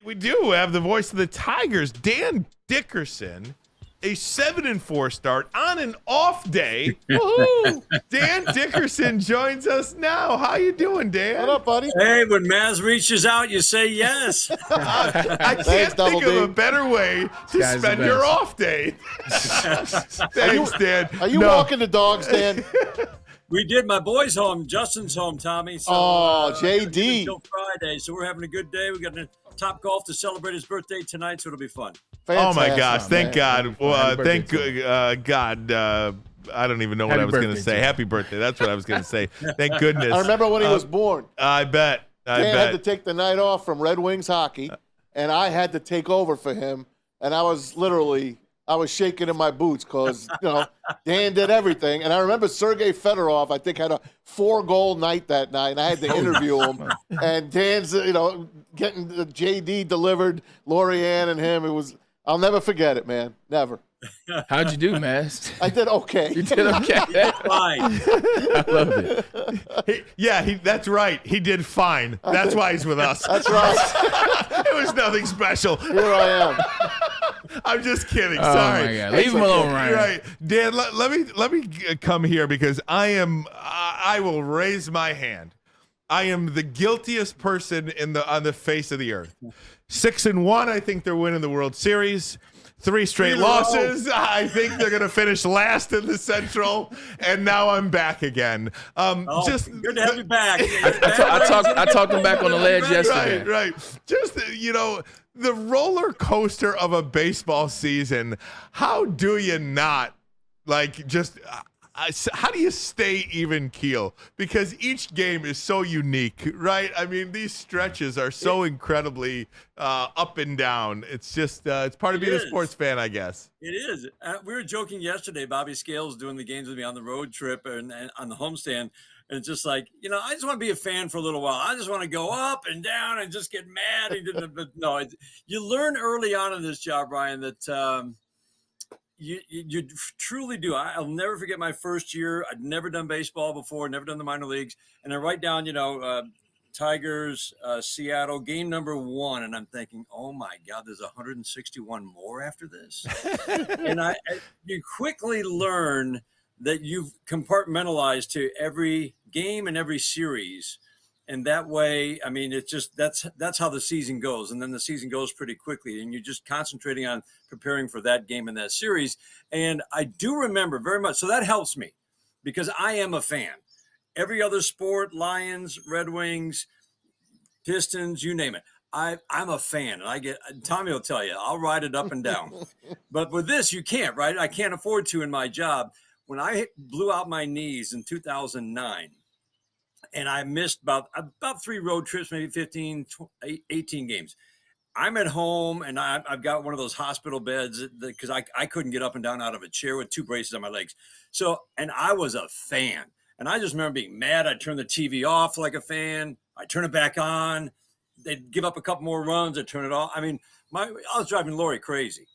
We do have the voice of the Tigers, Dan Dickerson, a 7-4 start on an off day. Woohoo! Dan Dickerson joins us now. How you doing, Dan? What up, buddy? Hey, when Maz reaches out, you say yes. I can't think of a better way to spend your off day. Thanks, Dan. Are you walking the dogs, Dan? We did. My boy's home. Justin's home, Tommy. So, JD. Until Friday, so we're having a good day. We got Top Golf to celebrate his birthday tonight, so it'll be fun. Fantastic. Oh my gosh! Thank God! Well, thank God. I don't even know what I was going to say. Happy birthday! That's what I was going to say. Thank goodness. I remember when he was born. I bet. Dan had to take the night off from Red Wings hockey, and I had to take over for him. And I was shaking in my boots because, Dan did everything. And I remember Sergei Fedorov, I think, had a 4-goal night that night, and I had to interview him. And Dan's, getting the JD delivered, Lorianne and him. I'll never forget it, man. Never. How'd you do, Maz? I did okay. You did okay. Fine. I love it. That's right. He did fine. That's why he's with us. That's right. It was nothing special. Here I am. I'm just kidding. Oh Sorry. my God. Leave him alone, Ryan. Right, Dan. Let me come here because I will raise my hand. I am the guiltiest person on the face of the earth. 6-1. I think they're winning the World Series. 3 straight losses. I think they're going to finish last in the Central, and now I'm back again. Just good to have you back. I talked him back on the ledge yesterday. Right. Just the roller coaster of a baseball season. How do you not how do you stay even keel? Because each game is so unique, right? I mean, these stretches are so incredibly up and down. It's just it's part of being a sports fan, I guess. It is. We were joking yesterday. Bobby Scales doing the games with me on the road trip and on the homestand. And it's just like, I just want to be a fan for a little while. I just want to go up and down and just get mad. But no, you learn early on in this job, Ryan, that you truly do. I'll never forget my first year. I'd never done baseball before, never done the minor leagues. And I write down, Tigers, Seattle, game number 1. And I'm thinking, oh my God, there's 161 more after this. And you quickly learn that you've compartmentalized to every game and every series. And that way, I mean, it's just that's how the season goes. And then the season goes pretty quickly. And you're just concentrating on preparing for that game and that series. And I do remember very much. So that helps me because I am a fan. Every other sport, Lions, Red Wings, Pistons, you name it. I'm a fan. And Tommy will tell you, I'll ride it up and down. But with this, you can't, right? I can't afford to in my job. When I blew out my knees in 2009, and I missed about 3 road trips, maybe 15, 18 games. I'm at home, and I've got one of those hospital beds because I couldn't get up and down out of a chair with 2 braces on my legs. So, and I was a fan. And I just remember being mad. I'd turn the TV off like a fan. I'd turn it back on. They'd give up a couple more runs. I'd turn it off. I mean, I was driving Lori crazy.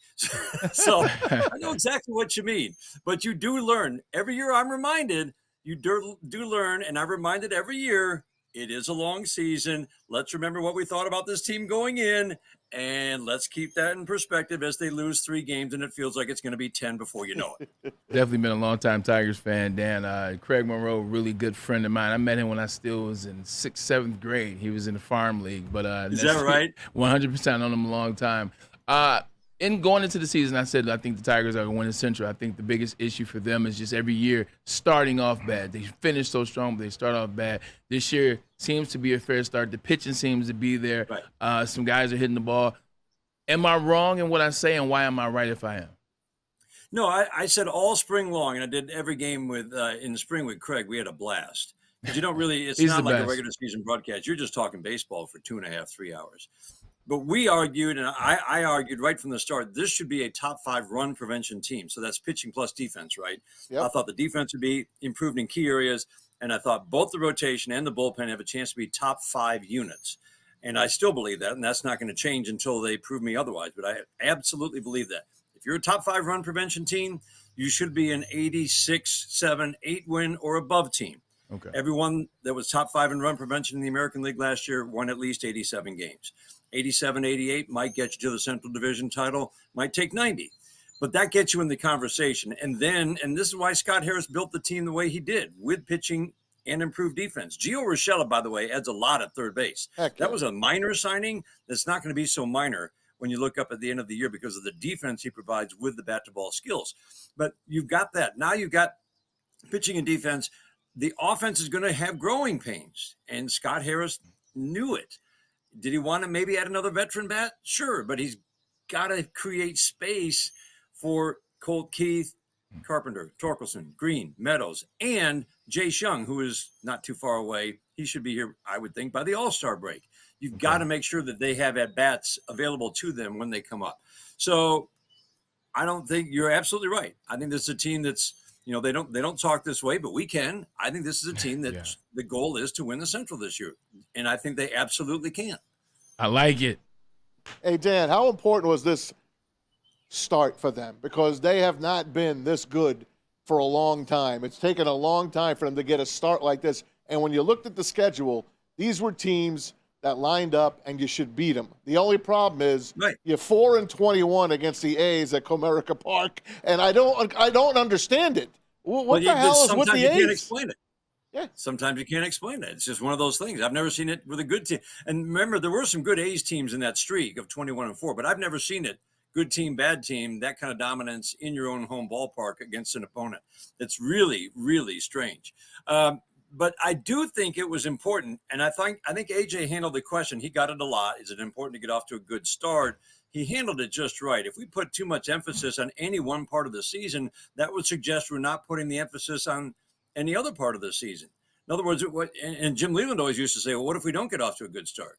So I know exactly what you mean. But you do learn. Every year I'm reminded, you do learn, and I'm reminded every year, it is a long season. Let's remember what we thought about this team going in, and let's keep that in perspective as they lose 3 games, and it feels like it's going to be 10 before you know it. Definitely been a long-time Tigers fan, Dan. Craig Monroe, really good friend of mine. I met him when I still was in 6th, 7th grade. He was in the farm league. But is that right? 100% known him a long time. In going into the season, I said I think the Tigers are going to win the Central. I think the biggest issue for them is just every year starting off bad. They finish so strong, but they start off bad. This year seems to be a fair start. The pitching seems to be there. Right. Some guys are hitting the ball. Am I wrong in what I say, and why am I right if I am? No, I said all spring long, and I did every game in the spring with Craig. We had a blast. Because you don't really – it's not like a regular season broadcast. You're just talking baseball for 2.5, 3 hours. But we argued, and I argued right from the start, this should be a top 5 run prevention team. So that's pitching plus defense, right? Yep. I thought the defense would be improved in key areas, and I thought both the rotation and the bullpen have a chance to be top 5 units. And I still believe that, and that's not going to change until they prove me otherwise. But I absolutely believe that. If you're a top 5 run prevention team, you should be an 86, 7, 8 win or above team. Okay. Everyone that was top 5 in run prevention in the American League last year won at least 87 games. 87, 88 might get you to the Central Division title, might take 90. But that gets you in the conversation. And this is why Scott Harris built the team the way he did, with pitching and improved defense. Gio Urshela, by the way, adds a lot at third base. Heck yeah. That was a minor signing that's not going to be so minor when you look up at the end of the year because of the defense he provides with the bat-to-ball skills. But you've got that. Now you've got pitching and defense. The offense is going to have growing pains, and Scott Harris knew it. Did he want to maybe add another veteran bat? Sure, but he's got to create space for Colt Keith, Carpenter, Torkelson, Green, Meadows, and Jay Shung, who is not too far away. He should be here, I would think, by the All-Star break. You've got to make sure that they have at-bats available to them when they come up. So I don't think you're absolutely right. I think this is a team that's, they don't talk this way, but we can. I think this is a team that the goal is to win the Central this year. And I think they absolutely can. I like it. Hey, Dan, how important was this start for them? Because they have not been this good for a long time. It's taken a long time for them to get a start like this. And when you looked at the schedule, these were teams that lined up and you should beat them. The only problem is you're 4-21 against the A's at Comerica Park, and I don't understand it. What the hell is with the A's? Sometimes you can't explain it. Yeah. Sometimes you can't explain it. It's just one of those things. I've never seen it with a good team. And remember, there were some good A's teams in that streak of 21-4, but I've never seen it. Good team, bad team, that kind of dominance in your own home ballpark against an opponent. It's really, really strange. But I do think it was important, and I think AJ handled the question. He got it a lot. Is it important to get off to a good start? He handled it just right. If we put too much emphasis on any one part of the season, that would suggest we're not putting the emphasis on any other part of the season. In other words, and Jim Leland always used to say, well, what if we don't get off to a good start?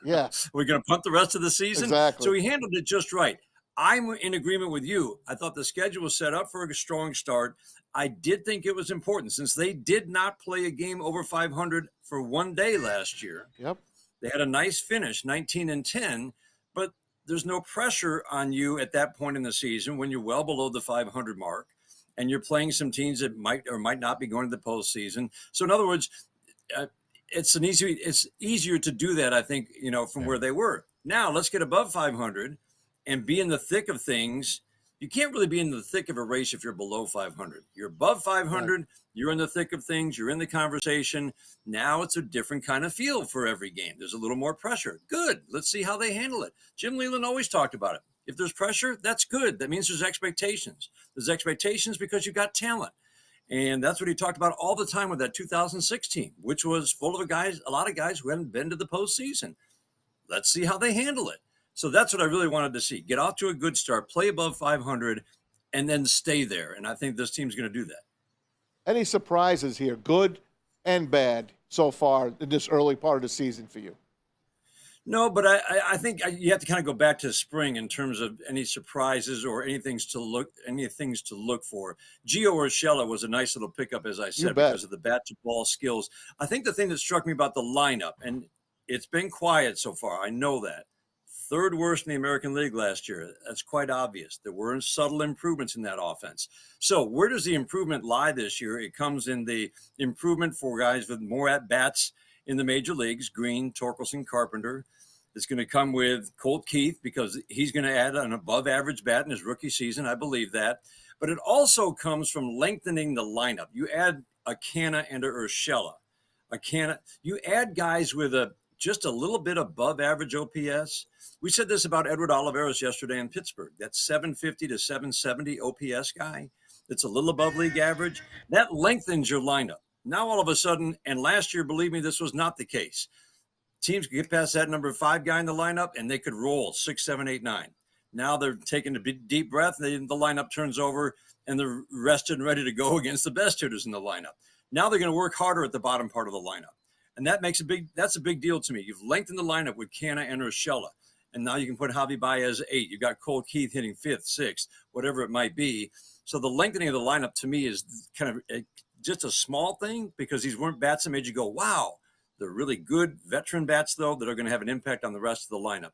Yeah. We're going to punt the rest of the season? Exactly. So he handled it just right. I'm in agreement with you. I thought the schedule was set up for a strong start. I did think it was important since they did not play a game over 500 for one day last year. Yep. They had a nice finish, 19-10, but there's no pressure on you at that point in the season when you're well below the 500 mark and you're playing some teams that might or might not be going to the postseason. So in other words, it's easier to do that, I think, from where they were. Now let's get above 500 and be in the thick of things. You can't really be in the thick of a race if you're below 500. You're above 500, right. You're in the thick of things, you're in the conversation. Now it's a different kind of feel for every game. There's a little more pressure. Good. Let's see how they handle it. Jim Leland always talked about it. If there's pressure, that's good. That means there's expectations. There's expectations because you got talent. And that's what he talked about all the time with that 2016, which was full of a lot of guys who hadn't been to the postseason. Let's see how they handle it. So that's what I really wanted to see. Get off to a good start, play above 500, and then stay there. And I think this team's going to do that. Any surprises here, good and bad, so far in this early part of the season for you? No, but I think you have to kind of go back to spring in terms of any surprises or any things to look for. Gio Urshela was a nice little pickup, as I said, because of the bat-to-ball skills. I think the thing that struck me about the lineup, and it's been quiet so far, I know that. Third worst in the American League last year. That's quite obvious. There were subtle improvements in that offense. So where does the improvement lie this year? It comes in the improvement for guys with more at-bats in the major leagues, Green, Torkelson, Carpenter. It's going to come with Colt Keith because he's going to add an above-average bat in his rookie season. I believe that. But it also comes from lengthening the lineup. You add a Canna and a Urshela. You add guys with just a little bit above average OPS. We said this about Edward Olivares yesterday in Pittsburgh. That 750 to 770 OPS guy. It's a little above league average. That lengthens your lineup. Now all of a sudden, and last year, believe me, this was not the case. Teams could get past that number 5 guy in the lineup, and they could roll 6, 7, 8, 9. Now they're taking a deep breath. The lineup turns over, and they're rested and ready to go against the best hitters in the lineup. Now they're going to work harder at the bottom part of the lineup. And that's a big deal to me. You've lengthened the lineup with Canna and Urshela. And now you can put Javi Baez 8. You've got Colt Keith hitting 5th, 6th, whatever it might be. So the lengthening of the lineup to me is kind of just a small thing because these weren't bats that made you go, wow. They're really good veteran bats, though, that are going to have an impact on the rest of the lineup.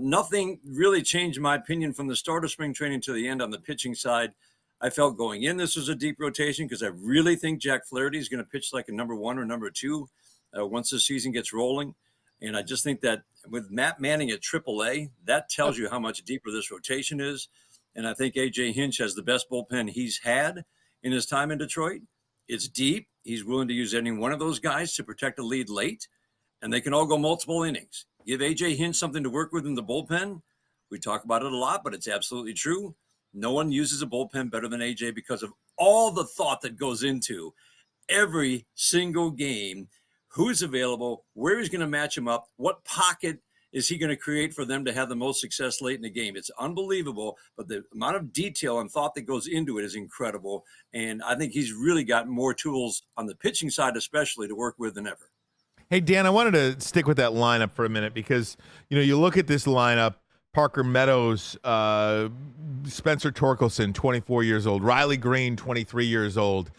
Nothing really changed my opinion from the start of spring training to the end on the pitching side. I felt going in this was a deep rotation because I really think Jack Flaherty is going to pitch like a number 1 or number 2 once the season gets rolling. And I just think that with Matt Manning at AAA, that tells you how much deeper this rotation is. And I think A.J. Hinch has the best bullpen he's had in his time in Detroit. It's deep. He's willing to use any one of those guys to protect a lead late, and they can all go multiple innings. Give A.J. Hinch something to work with in the bullpen. We talk about it a lot, but it's absolutely true. No one uses a bullpen better than A.J. because of all the thought that goes into every single game. Who's available, where he's going to match him up, what pocket is he going to create for them to have the most success late in the game. It's unbelievable, but the amount of detail and thought that goes into it is incredible. And I think he's really got more tools on the pitching side, especially, to work with than ever. Hey, Dan, I wanted to stick with that lineup for a minute because, you look at this lineup, Parker Meadows, Spencer Torkelson, 24 years old, Riley Green, 23 years old,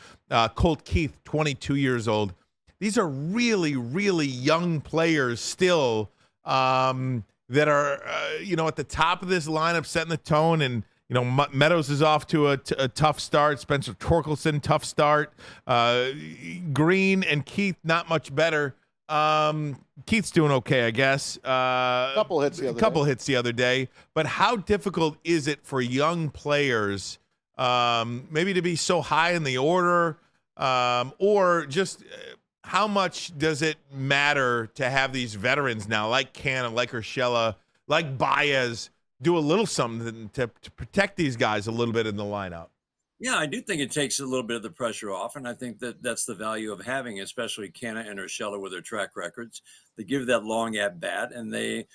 Colt Keith, 22 years old. These are really, really young players still that are, at the top of this lineup, setting the tone. And, Meadows is off to a tough start. Spencer Torkelson, tough start. Green and Keith, not much better. Keith's doing okay, I guess. Couple hits the other day. But how difficult is it for young players maybe to be so high in the order or just how much does it matter to have these veterans now, like Canna, like Urshela, like Baez, do a little something to protect these guys a little bit in the lineup? Yeah, I do think it takes a little bit of the pressure off, and I think that that's the value of having, especially Canna and Urshela with their track records. They give that long at bat, and they,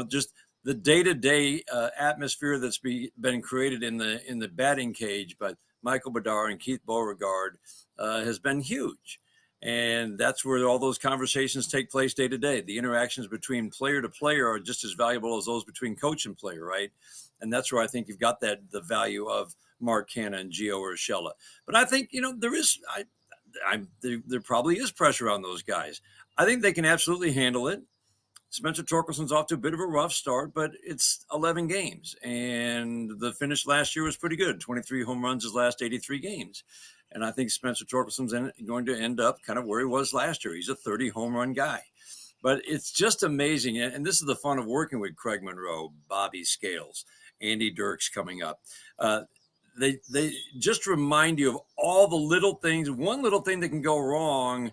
just the day-to-day atmosphere that's been created in the batting cage by Michael Bedard and Keith Beauregard has been huge. And that's where all those conversations take place day to day. The interactions between player to player are just as valuable as those between coach and player, right? And that's where I think you've got the value of Mark Canna and Gio Urshela. But I think, there probably is pressure on those guys. I think they can absolutely handle it. Spencer Torkelson's off to a bit of a rough start, but it's 11 games. And the finish last year was pretty good. 23 home runs his last 83 games. And I think Spencer Torkelson's going to end up kind of where he was last year. He's a 30 home run guy. But it's just amazing. And this is the fun of working with Craig Monroe, Bobby Scales, Andy Dirks coming up. They just remind you of all the little things. One little thing that can go wrong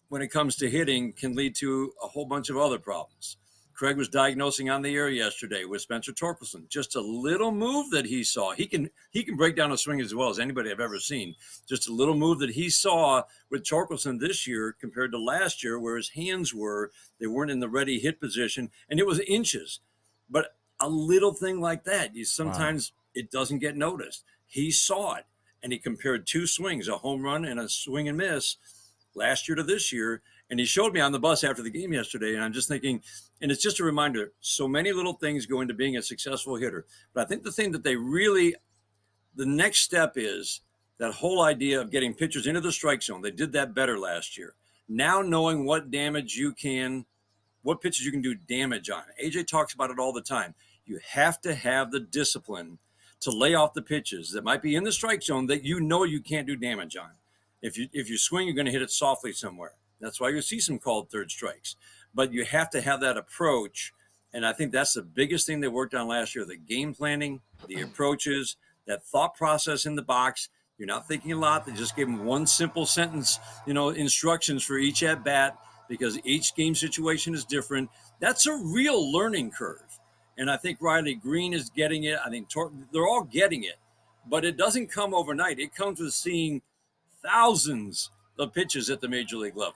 when it comes to hitting can lead to a whole bunch of other problems. Craig was diagnosing on the air yesterday with Spencer Torkelson. Just a little move that he saw. He can break down a swing as well as anybody I've ever seen. Just a little move that he saw with Torkelson this year compared to last year, where his hands were. They weren't in the ready hit position, and it was inches. But a little thing like that, sometimes it doesn't get noticed. He saw it, and he compared two swings, a home run and a swing and miss, last year to this year. And he showed me on the bus after the game yesterday, and I'm just thinking, and it's just a reminder, so many little things go into being a successful hitter. But I think the thing that the next step is that whole idea of getting pitchers into the strike zone. They did that better last year. Now knowing what pitches you can do damage on. AJ talks about it all the time. You have to have the discipline to lay off the pitches that might be in the strike zone that you can't do damage on. If you swing, you're going to hit it softly somewhere. That's why you see some called third strikes. But you have to have that approach, and I think that's the biggest thing they worked on last year, the game planning, the approaches, that thought process in the box. You're not thinking a lot. They just gave them one simple sentence, instructions for each at-bat because each game situation is different. That's a real learning curve, and I think Riley Green is getting it. I think they're all getting it, but it doesn't come overnight. It comes with seeing thousands of pitches at the major league level.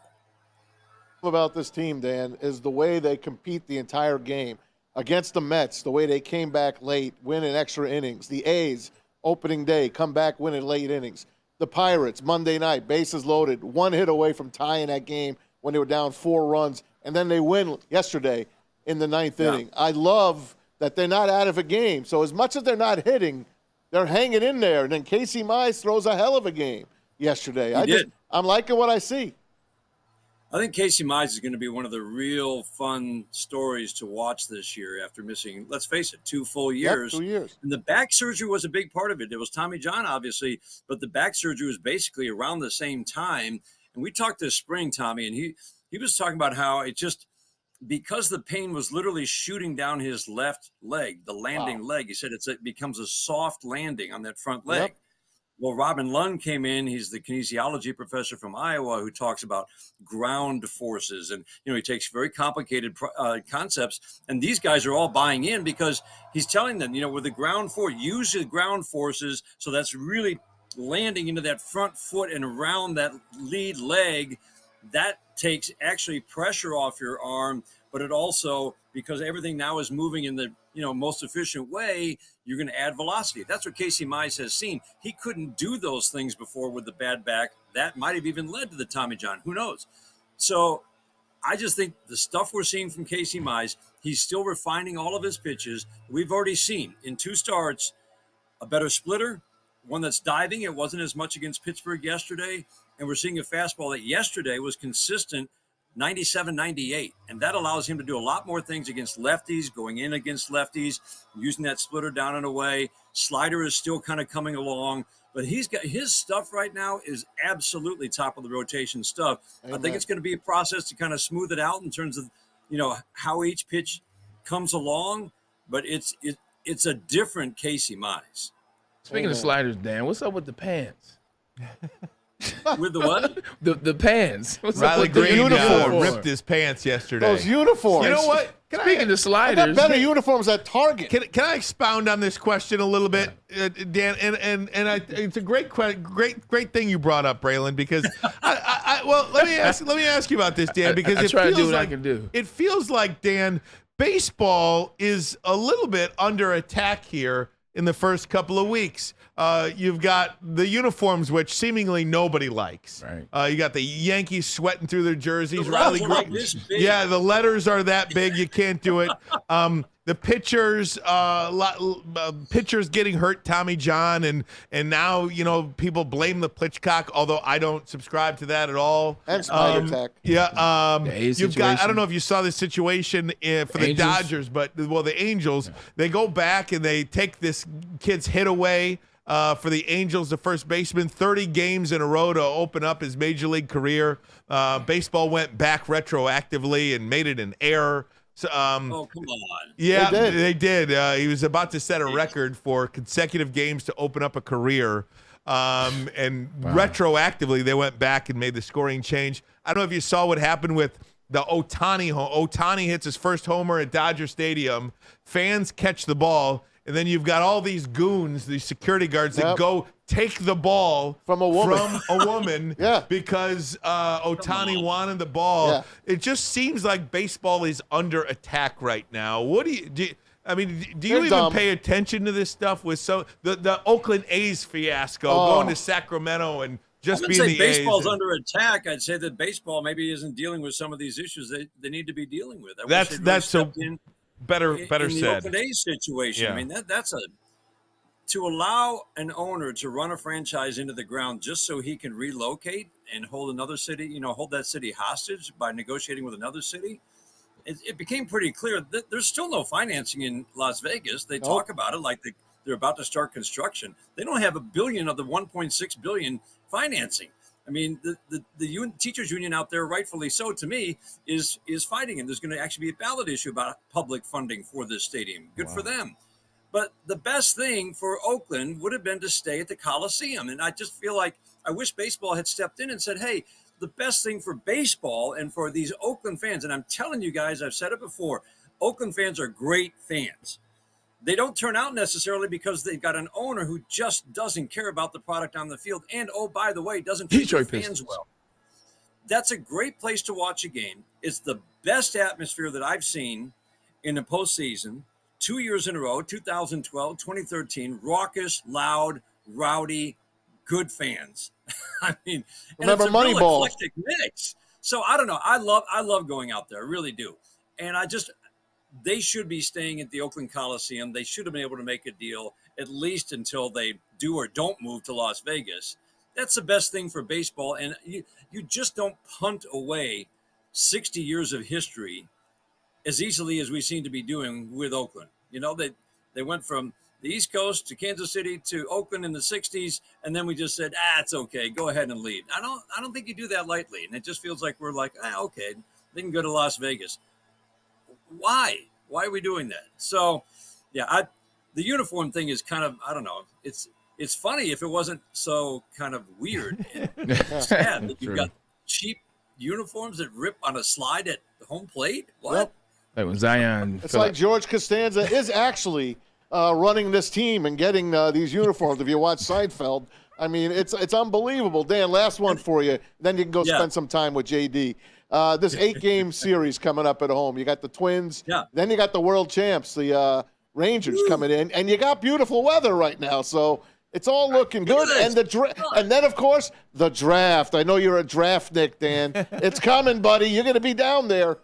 About this team, Dan, is the way they compete the entire game against the Mets, the way they came back late, winning extra innings. The A's, opening day, come back winning late innings. The Pirates, Monday night, bases loaded, one hit away from tying that game when they were down 4 runs, and then they win yesterday in the 9th inning. I love that they're not out of a game. So as much as they're not hitting, they're hanging in there. And then Casey Mize throws a hell of a game yesterday. I'm liking what I see. I think Casey Mize is going to be one of the real fun stories to watch this year after missing, let's face it, 2 full years. Yep, 2 years. And the back surgery was a big part of it. It was Tommy John, obviously, but the back surgery was basically around the same time. And we talked this spring, Tommy, and he was talking about how because the pain was literally shooting down his left leg, the landing leg. He said it becomes a soft landing on that front leg. Yep. Well, Robin Lund came in. He's the kinesiology professor from Iowa who talks about ground forces. And, he takes very complicated concepts. And these guys are all buying in because he's telling them, with the ground force, use the ground forces. So that's really landing into that front foot and around that lead leg. That takes actually pressure off your arm, but it also, because everything now is moving in the most efficient way, you're going to add velocity. That's what Casey Mize has seen. He couldn't do those things before with the bad back. That might have even led to the Tommy John. Who knows? So I just think the stuff we're seeing from Casey Mize, he's still refining all of his pitches. We've already seen in 2 starts a better splitter, one that's diving. It wasn't as much against Pittsburgh yesterday. And we're seeing a fastball that yesterday was consistent 97, 98. And that allows him to do a lot more things against lefties, going in against lefties, using that splitter down and away. Slider is still kind of coming along, but he's got his stuff right now is absolutely top of the rotation stuff. Amen. I think it's going to be a process to kind of smooth it out in terms of, how each pitch comes along, but it's a different Casey Mize. Speaking of sliders, Dan, what's up with the pants? With the what? The pants. What's Riley up with the Green uniform? ripped his pants yesterday. Those uniforms. You know what? Speaking of I got sliders, better uniforms at Target. Can I expound on this question a little bit, Dan? And it's a great thing you brought up, Braylon, because let me ask you about this, Dan, because I try to do what I can do. It feels like, Dan, baseball is a little bit under attack here in the first couple of weeks. You've got the uniforms, which seemingly nobody likes. Right. You got the Yankees sweating through their jerseys. The Riley letters are Green. this big. Yeah, the letters are that big. You can't do it. The pitchers, pitchers getting hurt, Tommy John, and now people blame the pitchcock. Although I don't subscribe to that at all. And Spider Tech. Yeah, you've got. I situation. don't know if you saw this situation for the Angels? Dodgers, but the Angels, they go back and they take this kid's hit away. For the Angels, the first baseman, 30 games in a row to open up his major league career. Baseball went back retroactively and made it an error. So, Oh, come on. yeah, they did. He was about to set a record for consecutive games to open up a career. And retroactively, they went back and made the scoring change. I don't know if you saw what happened with the Ohtani. Ohtani hits his first homer at Dodger Stadium. Fans catch the ball. And then you've got all these goons, these security guards that go take the ball From a woman. Yeah. because Ohtani wanted the ball. Yeah. It just seems like baseball is under attack right now. What do you do you even dumb. pay attention to this stuff with the Oakland A's fiasco going to Sacramento and just I being wouldn't the say A's? baseball's under attack. I'd say that baseball maybe isn't dealing with some of these issues they need to be dealing with. I wish they'd really stepped in better in said. the Oakland A's situation. Yeah. I mean, that's to allow an owner to run a franchise into the ground just so he can relocate and hold another city, hold that city hostage by negotiating with another city. It became pretty clear that there's still no financing in Las Vegas. They talk about it like they're about to start construction. They don't have $1 billion of the $1.6 billion financing. I mean, the teachers union out there, rightfully so, to me, is fighting, and there's going to actually be a ballot issue about public funding for this stadium. Good for them. But the best thing for Oakland would have been to stay at the Coliseum, and I just feel like I wish baseball had stepped in and said, hey, the best thing for baseball and for these Oakland fans, and I'm telling you guys, I've said it before, Oakland fans are great fans. They don't turn out necessarily because they've got an owner who just doesn't care about the product on the field. And, oh, by the way, doesn't treat their fans well. That's a great place to watch a game. It's the best atmosphere that I've seen in the postseason 2 years in a row, 2012, 2013, raucous, loud, rowdy, good fans. I mean, and Remember it's a real Moneyball. eclectic mix. So I don't know. I love going out there. I really do. And they should be staying at the Oakland Coliseum. They should have been able to make a deal at least until they do or don't move to Las Vegas. That's the best thing for baseball. And you just don't punt away 60 years of history as easily as we seem to be doing with Oakland. They went from the East Coast to Kansas City to Oakland in the 60s, and then we just said, it's okay, go ahead and leave. I don't think you do that lightly. And it just feels like we're like, okay, they can go to Las Vegas. why? Why are we doing that? So, yeah, the uniform thing is kind of, I don't know. It's funny if it wasn't so kind of weird and sad that you've got cheap uniforms that rip on a slide at the home plate. What? Yep. Like when Zion. It's like George Costanza is actually running this team and getting these uniforms. If you watch Seinfeld, I mean, it's unbelievable. Dan, last one for you. Then you can go spend some time with JD. This 8-game series coming up at home. You got the Twins. Yeah. Then you got the world champs, the Rangers coming in, and you got beautiful weather right now. So it's all looking good. And and then of course the draft. I know you're a draft Nick, Dan. It's coming, buddy. You're going to be down there.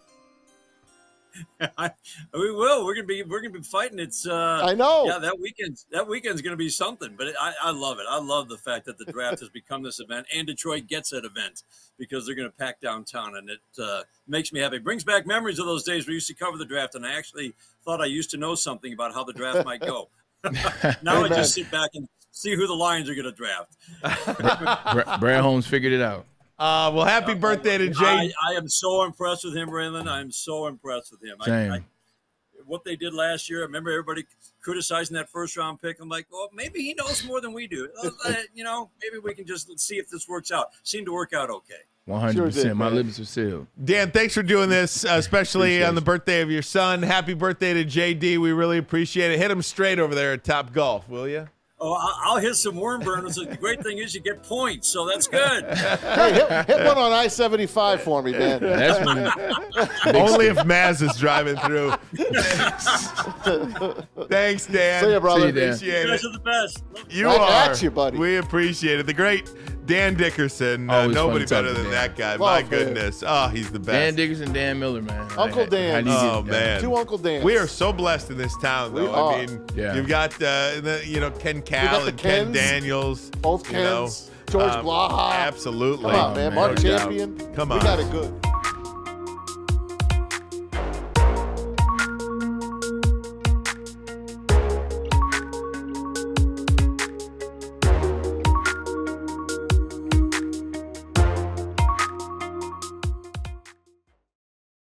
We will. We're gonna be fighting. It's I know. Yeah, that weekend's gonna be something. But I love it. I love the fact that the draft has become this event, and Detroit gets that event because they're gonna pack downtown, and it makes me happy. It brings back memories of those days we used to cover the draft, and I actually thought I used to know something about how the draft might go. Now I just sit back and see who the Lions are gonna draft. Brad Holmes figured it out. Well, happy birthday to Jay. I am so impressed with him, Raylan. I am so impressed with him. Same. What they did last year, I remember everybody criticizing that first-round pick. I'm like, well, maybe he knows more than we do. Maybe we can just see if this works out. Seemed to work out okay. 100%. My lips are sealed. Dan, thanks for doing this, especially on the birthday of your son. Happy birthday to JD. We really appreciate it. Hit him straight over there at Top Golf, will you? Oh, I'll hit some worm burners. The great thing is you get points, so that's good. Hey, hit one on I-75 for me, Dan. That's Only if Maz is driving through. Thanks, Dan. See you, brother. See you, Dan. Appreciate You guys it. are the best. You Back are. at you, buddy. We appreciate it. The great Dan Dickerson. Always Nobody fun better talking than to Dan. that guy. Love My him. goodness. Oh, he's the best. Dan Dickerson, Dan Miller, man. Uncle Dan. How do you Oh, get that? man. Two Uncle Dans. We are so blessed in this town, though. We are. I mean, Yeah. you've got Ken Cal got the and Ken Kens. Daniels. Both you know. Kens. George Blaha. Absolutely. Come on, man. Mark No doubt. Champion. Come We on. got it good.